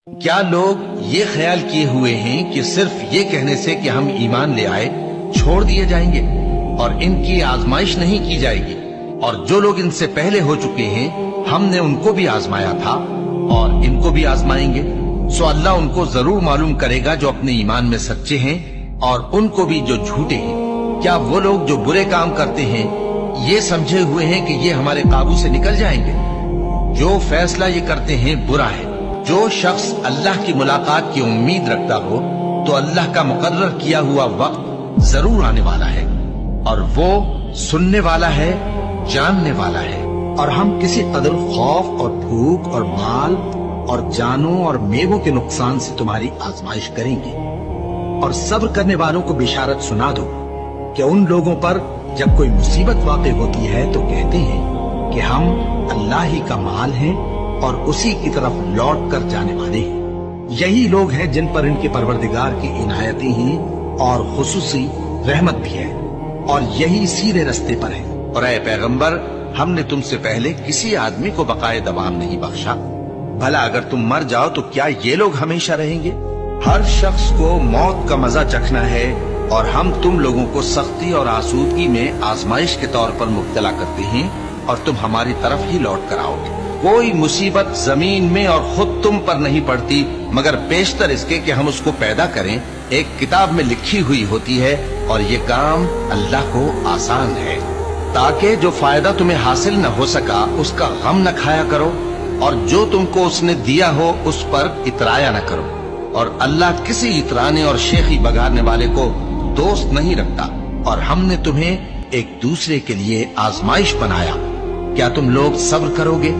کیا لوگ یہ خیال کیے ہوئے ہیں کہ صرف یہ کہنے سے کہ ہم ایمان لے آئے چھوڑ دیے جائیں گے اور ان کی آزمائش نہیں کی جائے گی؟ اور جو لوگ ان سے پہلے ہو چکے ہیں ہم نے ان کو بھی آزمایا تھا اور ان کو بھی آزمائیں گے، سو اللہ ان کو ضرور معلوم کرے گا جو اپنے ایمان میں سچے ہیں اور ان کو بھی جو جھوٹے ہیں۔ کیا وہ لوگ جو برے کام کرتے ہیں یہ سمجھے ہوئے ہیں کہ یہ ہمارے قابو سے نکل جائیں گے؟ جو فیصلہ یہ کرتے ہیں برا ہے۔ جو شخص اللہ کی ملاقات کی امید رکھتا ہو تو اللہ کا مقرر کیا ہوا وقت ضرور آنے والا ہے، اور وہ سننے والا ہے، جاننے والا ہے۔ اور ہم کسی قدر خوف اور بھوک اور مال اور جانوں اور میووں کے نقصان سے تمہاری آزمائش کریں گے، اور صبر کرنے والوں کو بشارت سنا دو کہ ان لوگوں پر جب کوئی مصیبت واقع ہوتی ہے تو کہتے ہیں کہ ہم اللہ ہی کا مال ہیں اور اسی کی طرف لوٹ کر جانے والے ہیں۔ یہی لوگ ہیں جن پر ان کے پروردگار کی عنایتیں ہیں اور خصوصی رحمت بھی ہے، اور یہی سیدھے رستے پر ہیں۔ اور اے پیغمبر، ہم نے تم سے پہلے کسی آدمی کو بقائے دوام نہیں بخشا، بھلا اگر تم مر جاؤ تو کیا یہ لوگ ہمیشہ رہیں گے؟ ہر شخص کو موت کا مزہ چکھنا ہے، اور ہم تم لوگوں کو سختی اور آسودگی میں آزمائش کے طور پر مبتلا کرتے ہیں، اور تم ہماری طرف ہی لوٹ کر آؤ گے۔ کوئی مصیبت زمین میں اور خود تم پر نہیں پڑتی مگر پیشتر اس کے کہ ہم اس کو پیدا کریں ایک کتاب میں لکھی ہوئی ہوتی ہے، اور یہ کام اللہ کو آسان ہے، تاکہ جو فائدہ تمہیں حاصل نہ ہو سکا اس کا غم نہ کھایا کرو، اور جو تم کو اس نے دیا ہو اس پر اترایا نہ کرو۔ اور اللہ کسی اترانے اور شیخی بگاڑنے والے کو دوست نہیں رکھتا، اور ہم نے تمہیں ایک دوسرے کے لیے آزمائش بنایا۔ کیا تم لوگ صبر کرو گے؟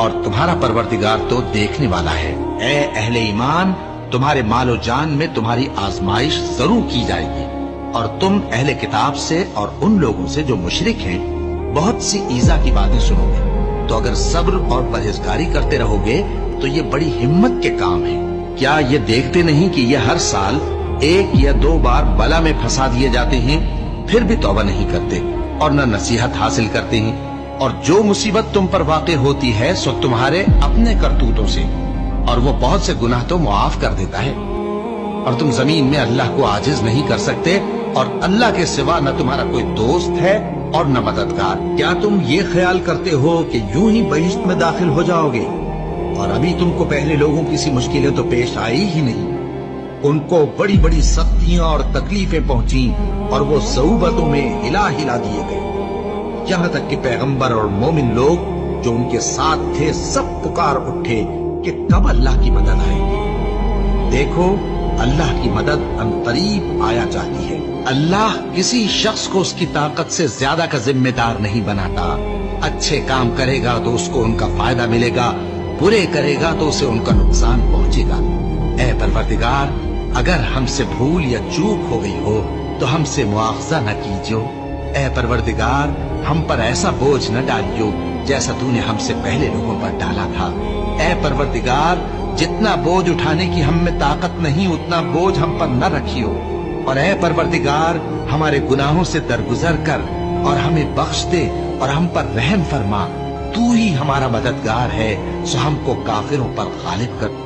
اور تمہارا پروردگار تو دیکھنے والا ہے۔ اے اہل ایمان، تمہارے مال و جان میں تمہاری آزمائش ضرور کی جائے گی، اور تم اہل کتاب سے اور ان لوگوں سے جو مشرک ہیں بہت سی ایذا کی باتیں سنو گے، تو اگر صبر اور پرہیزگاری کرتے رہو گے تو یہ بڑی ہمت کے کام ہے۔ کیا یہ دیکھتے نہیں کہ یہ ہر سال 1 یا 2 بار بلا میں پھنسا دیے جاتے ہیں، پھر بھی توبہ نہیں کرتے اور نہ نصیحت حاصل کرتے ہیں؟ اور جو مصیبت تم پر واقع ہوتی ہے سو تمہارے اپنے کرتوتوں سے، اور وہ بہت سے گناہ تو معاف کر دیتا ہے۔ اور تم زمین میں اللہ کو عاجز نہیں کر سکتے، اور اللہ کے سوا نہ تمہارا کوئی دوست ہے اور نہ مددگار۔ کیا تم یہ خیال کرتے ہو کہ یوں ہی بہشت میں داخل ہو جاؤ گے؟ اور ابھی تم کو پہلے لوگوں کی سی مشکلیں تو پیش آئی ہی نہیں۔ ان کو بڑی بڑی سختیاں اور تکلیفیں پہنچیں، اور وہ صعوبتوں میں ہلا ہلا دیے گئے، یہاں تک کہ پیغمبر اور مومن لوگ جو ان کے ساتھ تھے سب پکار اٹھے کہ کب اللہ کی مدد آئے گی۔ دیکھو، اللہ کی مدد عنقریب آیا جاتی ہے۔ اللہ کسی شخص کو اس کی طاقت سے زیادہ کا ذمہ دار نہیں بناتا۔ اچھے کام کرے گا تو اس کو ان کا فائدہ ملے گا، برے کرے گا تو اسے ان کا نقصان پہنچے گا۔ اے پروردگار، اگر ہم سے بھول یا چوک ہو گئی ہو تو ہم سے مواخذہ نہ کیجو۔ اے پروردگار، ہم پر ایسا بوجھ نہ ڈالیو جیسا تو نے ہم سے پہلے لوگوں پر ڈالا تھا۔ اے پروردگار، جتنا بوجھ اٹھانے کی ہم میں طاقت نہیں اتنا بوجھ ہم پر نہ رکھیو، اور اے پروردگار، ہمارے گناہوں سے درگزر کر اور ہمیں بخش دے اور ہم پر رحم فرما۔ تو ہی ہمارا مددگار ہے، سو ہم کو کافروں پر غالب کر۔